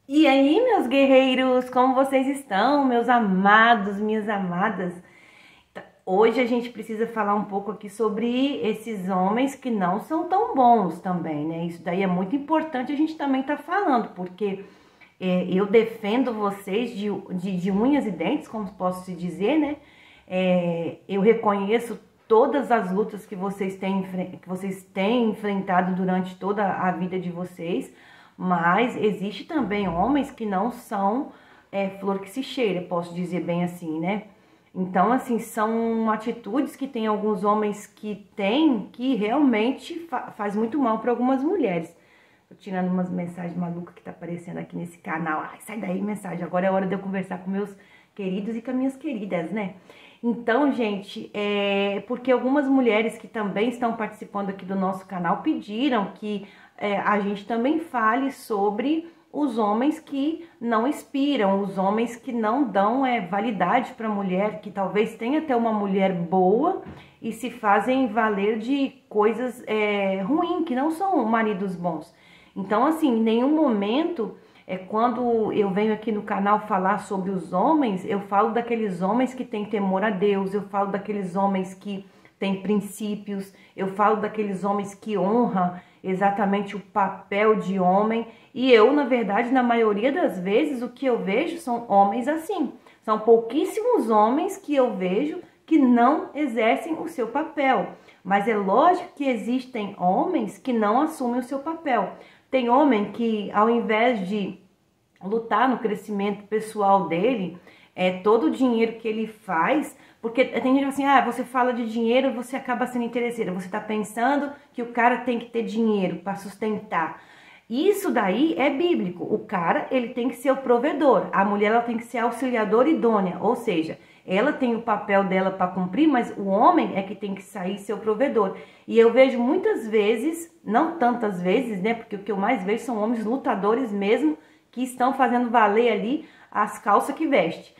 E aí, meus guerreiros, como vocês estão, meus amados, minhas amadas? Hoje a gente precisa falar um pouco aqui sobre esses homens que não são tão bons também, né? Isso daí é muito importante a gente também tá falando, porque eu defendo vocês de unhas e dentes, como posso se dizer, né? Eu reconheço todas as lutas que vocês têm enfrentado durante toda a vida de vocês, mas existe também homens que não são flor que se cheira, posso dizer bem assim, né? Então, assim, são atitudes que tem alguns homens que têm que realmente faz muito mal para algumas mulheres. Tô tirando umas mensagens malucas que tá aparecendo aqui nesse canal. Ai, sai daí, mensagem. Agora é hora de eu conversar com meus queridos e com as minhas queridas, né? Então, gente, porque algumas mulheres que também estão participando aqui do nosso canal pediram que a gente também fale sobre os homens que não inspiram, os homens que não dão validade para a mulher, que talvez tenha até uma mulher boa e se fazem valer de coisas ruins, que não são maridos bons. Então, assim, em nenhum momento, quando eu venho aqui no canal falar sobre os homens, eu falo daqueles homens que têm temor a Deus, eu falo daqueles homens que têm princípios, eu falo daqueles homens que honram exatamente o papel de homem. E eu, na verdade, na maioria das vezes, o que eu vejo são homens assim. São pouquíssimos homens que eu vejo que não exercem o seu papel. Mas é lógico que existem homens que não assumem o seu papel. Tem homem que, ao invés de lutar no crescimento pessoal dele, todo o dinheiro que ele faz, porque tem gente assim, você fala de dinheiro, você acaba sendo interesseira, você tá pensando que o cara tem que ter dinheiro para sustentar. Isso daí é bíblico. O cara, ele tem que ser o provedor, a mulher, ela tem que ser auxiliadora idônea, ou seja, ela tem o papel dela para cumprir, mas o homem é que tem que sair ser o provedor. E eu vejo muitas vezes, não tantas vezes, né, porque o que eu mais vejo são homens lutadores mesmo, que estão fazendo valer ali as calças que veste.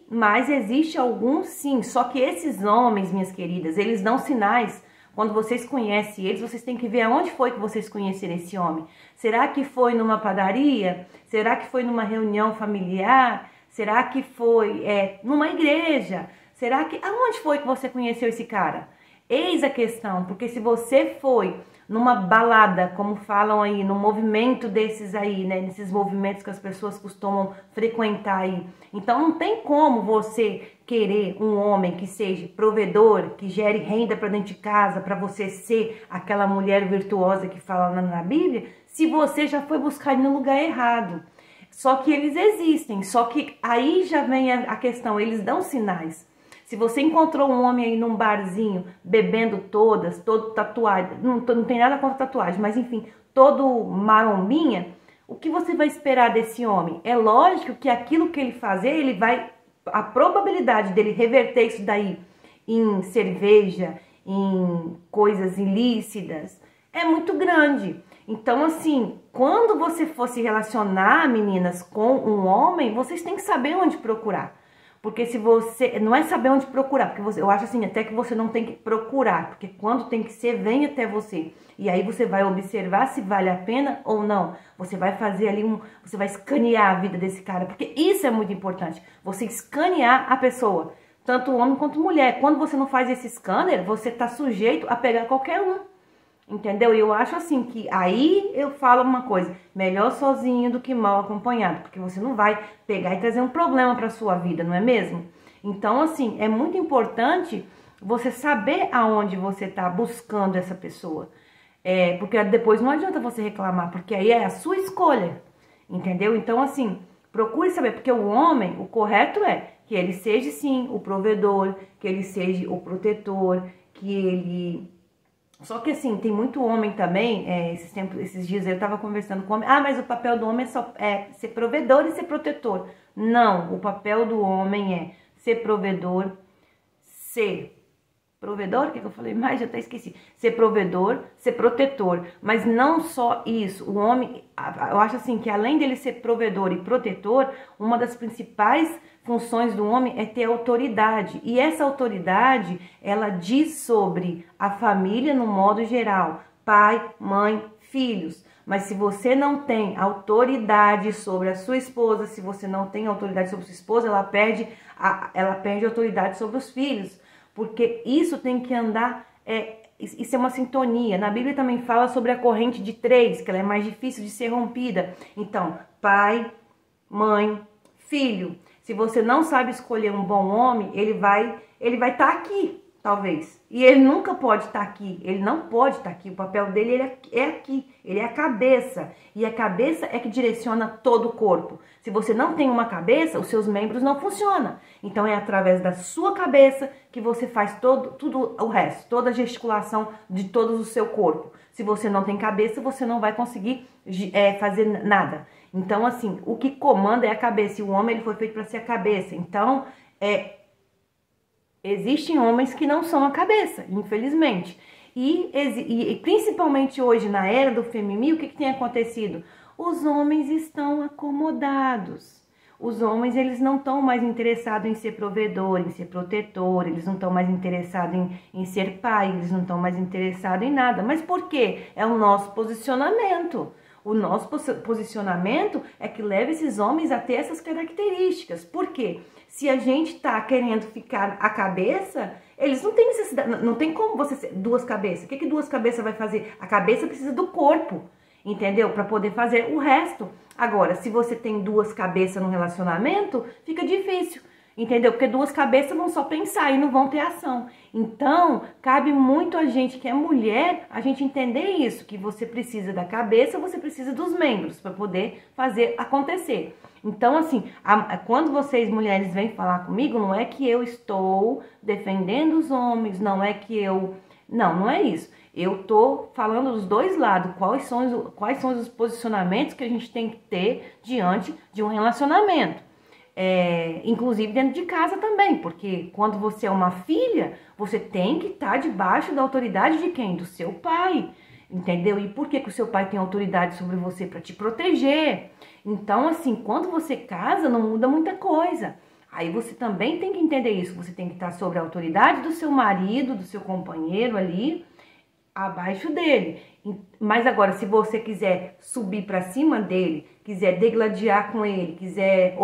Mas existe alguns sim, só que esses homens, minhas queridas, eles dão sinais. Quando vocês conhecem eles, vocês têm que ver aonde foi que vocês conheceram esse homem. Será que foi numa padaria? Será que foi numa reunião familiar? Será que foi numa igreja? Será que... Aonde foi que você conheceu esse cara? Eis a questão, porque se você foi numa balada, como falam aí, num movimento desses aí, né, nesses movimentos que as pessoas costumam frequentar aí, então não tem como você querer um homem que seja provedor, que gere renda para dentro de casa, para você ser aquela mulher virtuosa que fala na Bíblia, se você já foi buscar no lugar errado. Só que eles existem, só que aí já vem a questão, eles dão sinais. Se você encontrou um homem aí num barzinho, bebendo todo tatuado, não tem nada contra tatuagem, mas enfim, todo marombinha, o que você vai esperar desse homem? É lógico que aquilo que ele fazer, a probabilidade dele reverter isso daí em cerveja, em coisas ilícitas, é muito grande. Então, assim, quando você for se relacionar, meninas, com um homem, vocês têm que saber onde procurar. Porque se você... Não é saber onde procurar, porque eu acho assim, até que você não tem que procurar. Porque quando tem que ser, vem até você. E aí você vai observar se vale a pena ou não. Você vai fazer ali Você vai escanear a vida desse cara. Porque isso é muito importante. Você escanear a pessoa. Tanto homem quanto mulher. Quando você não faz esse scanner, você tá sujeito a pegar qualquer um. Entendeu? E eu acho assim que aí eu falo uma coisa, melhor sozinho do que mal acompanhado, porque você não vai pegar e trazer um problema para sua vida, não é mesmo? Então, assim, é muito importante você saber aonde você tá buscando essa pessoa. Porque depois não adianta você reclamar, porque aí é a sua escolha, entendeu? Então, assim, procure saber, porque o homem, o correto é que ele seja, sim, o provedor, que ele seja o protetor, que ele... Só que assim, tem muito homem também, esses dias eu tava conversando com homem, mas o papel do homem é só ser provedor e ser protetor. Não, o papel do homem é ser provedor, o que eu falei mais? Já até esqueci. Ser provedor, ser protetor. Mas não só isso. O homem, eu acho assim, que além dele ser provedor e protetor, uma das principais funções do homem é ter autoridade. E essa autoridade, ela diz sobre a família no modo geral. Pai, mãe, filhos. Mas se você não tem autoridade sobre a sua esposa, se você não tem autoridade sobre a sua esposa, ela perde autoridade sobre os filhos. Porque isso tem que andar, isso é uma sintonia. Na Bíblia também fala sobre a corrente de 3, que ela é mais difícil de ser rompida. Então, pai, mãe, filho. Se você não sabe escolher um bom homem, ele vai estar aqui, talvez. E ele nunca pode estar aqui. Ele não pode estar aqui. O papel dele é aqui. Ele é a cabeça. E a cabeça é que direciona todo o corpo. Se você não tem uma cabeça, os seus membros não funcionam. Então é através da sua cabeça que você faz tudo o resto, toda a gesticulação de todo o seu corpo. Se você não tem cabeça, você não vai conseguir fazer nada. Então, assim, o que comanda é a cabeça. E o homem ele foi feito para ser a cabeça. Então, existem homens que não são a cabeça, infelizmente. E principalmente hoje, na era do feminino, o que tem acontecido? Os homens estão acomodados. Os homens, eles não estão mais interessados em ser provedor, em ser protetor, eles não estão mais interessados em ser pai, eles não estão mais interessados em nada. Mas por quê? É o nosso posicionamento. O nosso posicionamento é que leva esses homens a ter essas características. Por quê? Se a gente tá querendo ficar a cabeça, eles não têm necessidade, não tem como você ser duas cabeças. O que duas cabeças vai fazer? A cabeça precisa do corpo, entendeu? Para poder fazer o resto. Agora, se você tem duas cabeças no relacionamento, fica difícil, entendeu? Porque duas cabeças vão só pensar e não vão ter ação. Então, cabe muito a gente que é mulher, a gente entender isso, que você precisa da cabeça, você precisa dos membros para poder fazer acontecer. Então, assim, quando vocês mulheres vêm falar comigo, não é que eu estou defendendo os homens, não é que eu... Não é isso. Eu tô falando dos dois lados, quais são os posicionamentos que a gente tem que ter diante de um relacionamento. Inclusive dentro de casa também, porque quando você é uma filha, você tem que estar debaixo da autoridade de quem? Do seu pai, entendeu? E por que o seu pai tem autoridade sobre você? Para te proteger. Então, assim, quando você casa, não muda muita coisa. Aí você também tem que entender isso, você tem que estar sobre a autoridade do seu marido, do seu companheiro ali, abaixo dele. Mas agora, se você quiser subir para cima dele, quiser degladiar com ele, quiser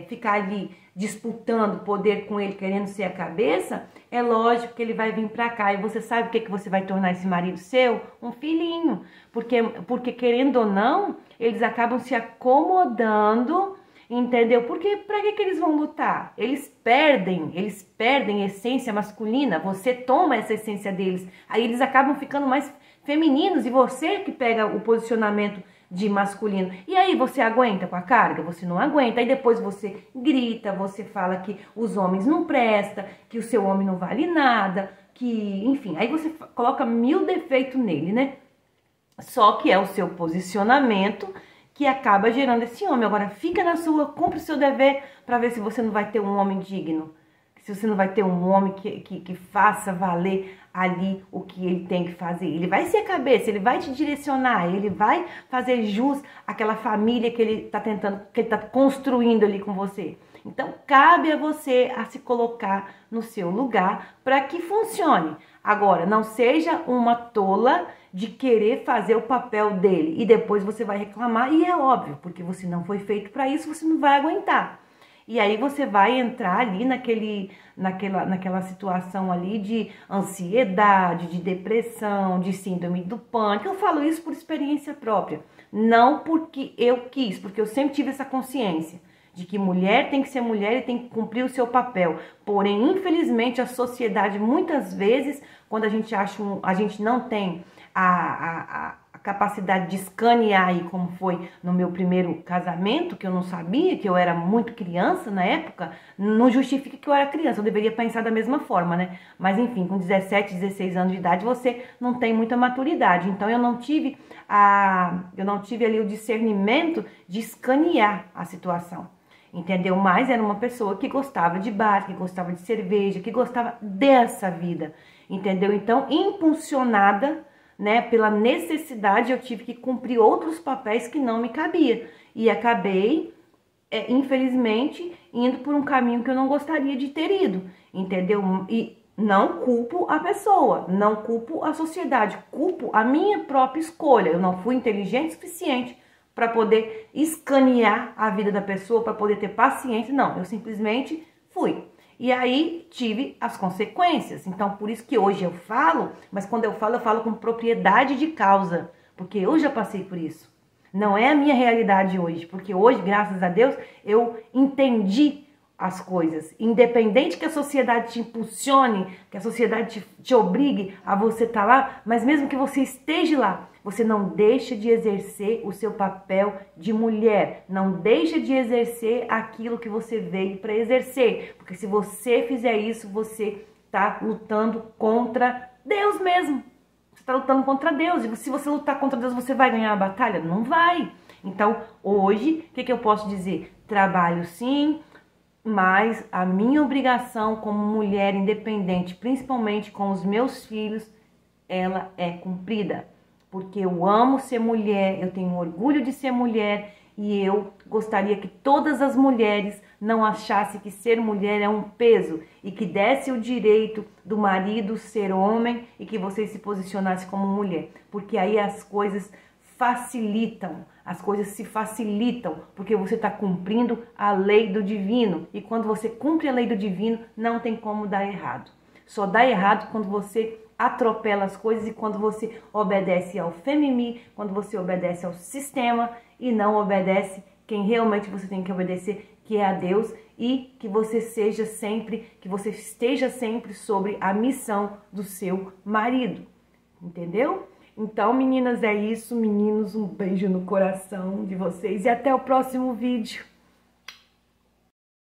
ficar ali disputando poder com ele, querendo ser a cabeça, é lógico que ele vai vir para cá. E você sabe o que você vai tornar esse marido seu? Um filhinho. Porque querendo ou não, eles acabam se acomodando, entendeu? Porque para que eles vão lutar? Eles perdem a essência masculina, você toma essa essência deles, aí eles acabam ficando mais femininos e você que pega o posicionamento de masculino. E aí você aguenta com a carga? Você não aguenta. Aí depois você grita, você fala que os homens não prestam, que o seu homem não vale nada, que, enfim, aí você coloca 1000 defeitos nele, né? Só que é o seu posicionamento que acaba gerando esse homem. Agora, fica na sua, cumpre o seu dever para ver se você não vai ter um homem digno. Se você não vai ter um homem que faça valer ali o que ele tem que fazer. Ele vai ser a cabeça, ele vai te direcionar, ele vai fazer jus àquela família que ele está tentando, que ele está construindo ali com você. Então, cabe a você a se colocar no seu lugar para que funcione. Agora, não seja uma tola de querer fazer o papel dele e depois você vai reclamar, e é óbvio, porque você não foi feito para isso, você não vai aguentar. E aí você vai entrar ali naquela situação ali de ansiedade, de depressão, de síndrome do pânico. Eu falo isso por experiência própria, não porque eu quis, porque eu sempre tive essa consciência de que mulher tem que ser mulher e tem que cumprir o seu papel. Porém, infelizmente, a sociedade, muitas vezes, quando a gente não tem a capacidade de escanear aí, como foi no meu primeiro casamento, que eu não sabia, que eu era muito criança na época, não justifica que eu era criança, eu deveria pensar da mesma forma, né? Mas enfim, com 17, 16 anos de idade, você não tem muita maturidade, então eu não tive ali o discernimento de escanear a situação, entendeu? Mas era uma pessoa que gostava de bar, que gostava de cerveja, que gostava dessa vida, entendeu? Então, impulsionada, né, pela necessidade, eu tive que cumprir outros papéis que não me cabia. E acabei, infelizmente, indo por um caminho que eu não gostaria de ter ido, entendeu? E Não culpo a pessoa, não culpo a sociedade, culpo a minha própria escolha. Eu não fui inteligente o suficiente para poder escanear a vida da pessoa, para poder ter paciência. Não, eu simplesmente fui. E aí tive as consequências. Então, por isso que hoje eu falo, mas quando eu falo com propriedade de causa, porque eu já passei por isso. Não é a minha realidade hoje, porque hoje, graças a Deus, eu entendi as coisas. Independente que a sociedade te impulsione, que a sociedade te obrigue a você estar lá, mas mesmo que você esteja lá, você não deixa de exercer o seu papel de mulher. Não deixa de exercer aquilo que você veio para exercer. Porque se você fizer isso, você está lutando contra Deus mesmo. Você está lutando contra Deus. E se você lutar contra Deus, você vai ganhar a batalha? Não vai. Então, hoje, o que eu posso dizer? Trabalho sim, mas a minha obrigação como mulher independente, principalmente com os meus filhos, ela é cumprida. Porque eu amo ser mulher, eu tenho orgulho de ser mulher e eu gostaria que todas as mulheres não achassem que ser mulher é um peso e que desse o direito do marido ser homem e que você se posicionasse como mulher. Porque aí as coisas facilitam, as coisas se facilitam, porque você está cumprindo a lei do divino. E quando você cumpre a lei do divino, não tem como dar errado. Só dá errado quando você atropela as coisas e quando você obedece ao femimi, quando você obedece ao sistema e não obedece quem realmente você tem que obedecer, que é a Deus, e que você esteja sempre sobre a missão do seu marido. Entendeu? Então, meninas, é isso. Meninos, um beijo no coração de vocês e até o próximo vídeo.